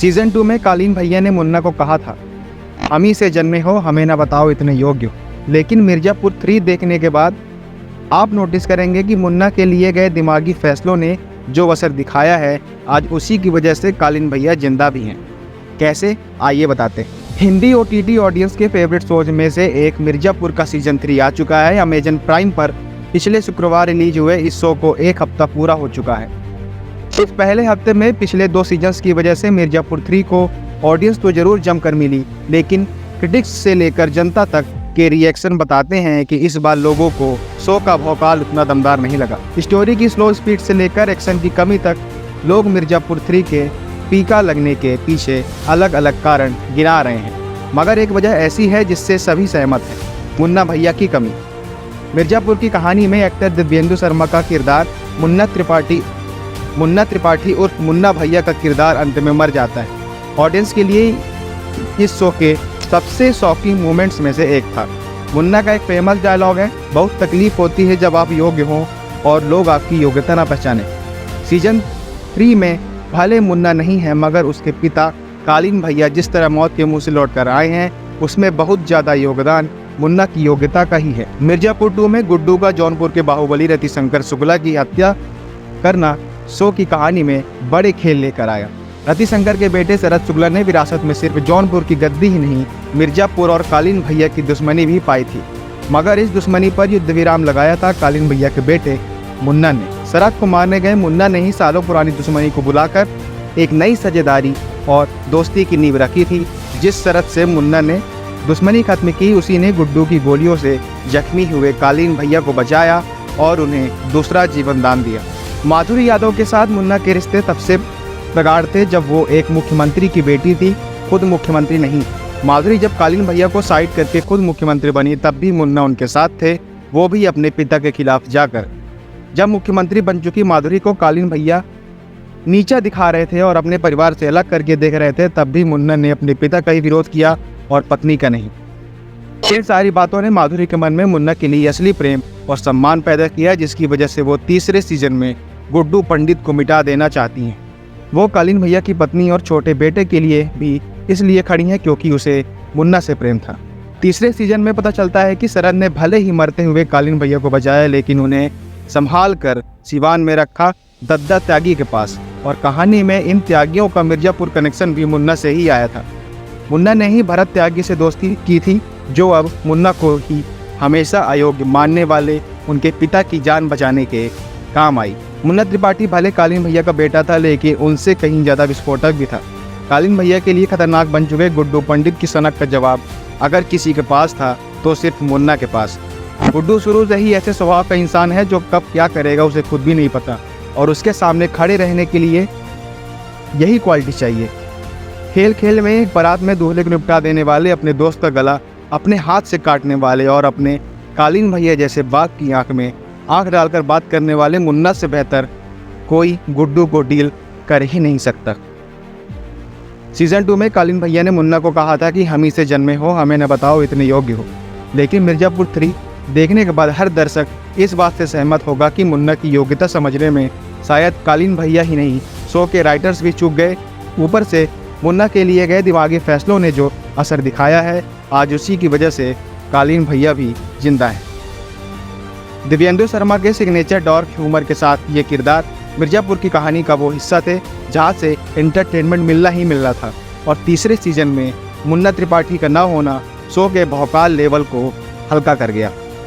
Season 2 में कालीन भैया ने मुन्ना को कहा था, हम ही से जन्मे हो, हमें ना बताओ इतने योग्य हो। लेकिन मिर्जापुर 3 देखने के बाद आप नोटिस करेंगे कि मुन्ना के लिए गए दिमागी फैसलों ने जो असर दिखाया है, आज उसी की वजह से कालीन भैया जिंदा भी हैं। कैसे, आइए बताते हैं। हिंदी OTT ऑडियंस के फेवरेट शोज में से एक मिर्जापुर का सीजन 3 आ चुका है। अमेजन प्राइम पर पिछले शुक्रवार रिलीज हुए इस शो को 1 हफ्ता पूरा हो चुका है। इस पहले हफ्ते में पिछले 2 सीजन्स की वजह से मिर्जापुर 3 को ऑडियंस तो जरूर जमकर मिली, लेकिन क्रिटिक्स से लेकर जनता तक के रिएक्शन बताते हैं कि इस बार लोगों को शो का भौकाल उतना दमदार नहीं लगा। स्टोरी की स्लो स्पीड से लेकर एक्शन की कमी तक लोग मिर्जापुर 3 के फीका लगने के पीछे अलग अलग कारण गिना रहे हैं, मगर एक वजह ऐसी है जिससे सभी सहमत हैं, मुन्ना भैया की कमी। मिर्जापुर की कहानी में एक्टर दिव्येंदु शर्मा का किरदार मुन्ना त्रिपाठी उर्फ मुन्ना भैया का किरदार अंत में मर जाता है। ऑडियंस के लिए इस शो के सबसे शॉकिंग मोमेंट्स में से एक था। मुन्ना का एक फेमस डायलॉग है, बहुत तकलीफ होती है जब आप योग्य हों और लोग आपकी योग्यता ना पहचाने। सीजन 3 में भले मुन्ना नहीं है, मगर उसके पिता कालीन भैया जिस तरह मौत के मुंह से लौट कर आए हैं, उसमें बहुत ज़्यादा योगदान मुन्ना की योग्यता का ही है। मिर्जापुर 2 में गुड्डू का जौनपुर के बाहुबली रतिशंकर शुक्ला की हत्या करना शो की कहानी में बड़े खेल लेकर आया। रतिशंकर के बेटे शरद शुक्ला ने विरासत में सिर्फ जौनपुर की गद्दी ही नहीं, मिर्जापुर और कालीन भैया की दुश्मनी भी पाई थी, मगर इस दुश्मनी पर युद्ध विराम लगाया था कालीन भैया के बेटे मुन्ना ने। शरद को मारने गए मुन्ना ने ही सालों पुरानी दुश्मनी को बुलाकर एक नई साझेदारी और दोस्ती की नींव रखी थी। जिस शरद से मुन्ना ने दुश्मनी खत्म की, उसी ने गुड्डू की गोलियों से जख्मी हुए कालीन भैया को बचाया और उन्हें दूसरा जीवन दान दिया। माधुरी यादव के साथ मुन्ना के रिश्ते तब से प्रगाढ़ थे जब वो एक मुख्यमंत्री की बेटी थी, खुद मुख्यमंत्री नहीं। माधुरी जब कालीन भैया को साइड करके खुद मुख्यमंत्री बनी, तब भी मुन्ना उनके साथ थे, वो भी अपने पिता के खिलाफ जाकर। जब मुख्यमंत्री बन चुकी माधुरी को कालीन भैया नीचा दिखा रहे थे और अपने परिवार से अलग करके देख रहे थे, तब भी मुन्ना ने अपने पिता का ही विरोध किया और पत्नी का नहीं। इन सारी बातों ने माधुरी के मन में मुन्ना के लिए असली प्रेम और सम्मान पैदा किया, जिसकी वजह से वो तीसरे सीजन में गुड्डू पंडित को मिटा देना चाहती हैं। वो कालीन भैया की पत्नी और छोटे बेटे के लिए भी इसलिए खड़ी हैं क्योंकि उसे मुन्ना से प्रेम था। तीसरे सीजन में पता चलता है कि शरद ने भले ही मरते हुए कालीन भैया को बचाया, लेकिन उन्हें संभाल कर सिवान में रखा दद्दा त्यागी के पास, और कहानी में इन त्यागियों का मिर्जापुर कनेक्शन भी मुन्ना से ही आया था। मुन्ना ने ही भरत त्यागी से दोस्ती की थी, जो अब मुन्ना को ही हमेशा अयोग्य मानने वाले उनके पिता की जान बचाने के काम आई। मुन्ना त्रिपाठी भले कालीन भैया का बेटा था, लेकिन उनसे कहीं ज़्यादा विस्फोटक भी था। कालीन भैया के लिए खतरनाक बन चुके गुड्डू पंडित की सनक का जवाब अगर किसी के पास था तो सिर्फ मुन्ना के पास। गुड्डू शुरू से ही ऐसे स्वभाव का इंसान है जो कब क्या करेगा उसे खुद भी नहीं पता, और उसके सामने खड़े रहने के लिए यही क्वालिटी चाहिए। खेल खेल में एक बारात में दूल्हे को निपटा देने वाले, अपने दोस्त का गला अपने हाथ से काटने वाले और अपने कालीन भैया जैसे बाघ की आंख में आंख डालकर बात करने वाले मुन्ना से बेहतर कोई गुड्डू को डील कर ही नहीं सकता। सीजन 2 में कालीन भैया ने मुन्ना को कहा था कि हम ही से जन्मे हो, हमें न बताओ इतने योग्य हो। लेकिन मिर्जापुर 3 देखने के बाद हर दर्शक इस बात से सहमत होगा कि मुन्ना की योग्यता समझने में शायद कालीन भैया ही नहीं, शो के राइटर्स भी चूक गए। ऊपर से मुन्ना के लिए गए दिमागी फैसलों ने जो असर दिखाया है, आज उसी की वजह से कालीन भैया भी जिंदा है। दिव्येंदु शर्मा के सिग्नेचर डार्क ह्यूमर के साथ ये किरदार मिर्जापुर की कहानी का वो हिस्सा थे जहाँ से एंटरटेनमेंट मिलना ही मिल रहा था, और तीसरे सीजन में मुन्ना त्रिपाठी का न होना शो के भौकाल लेवल को हल्का कर गया।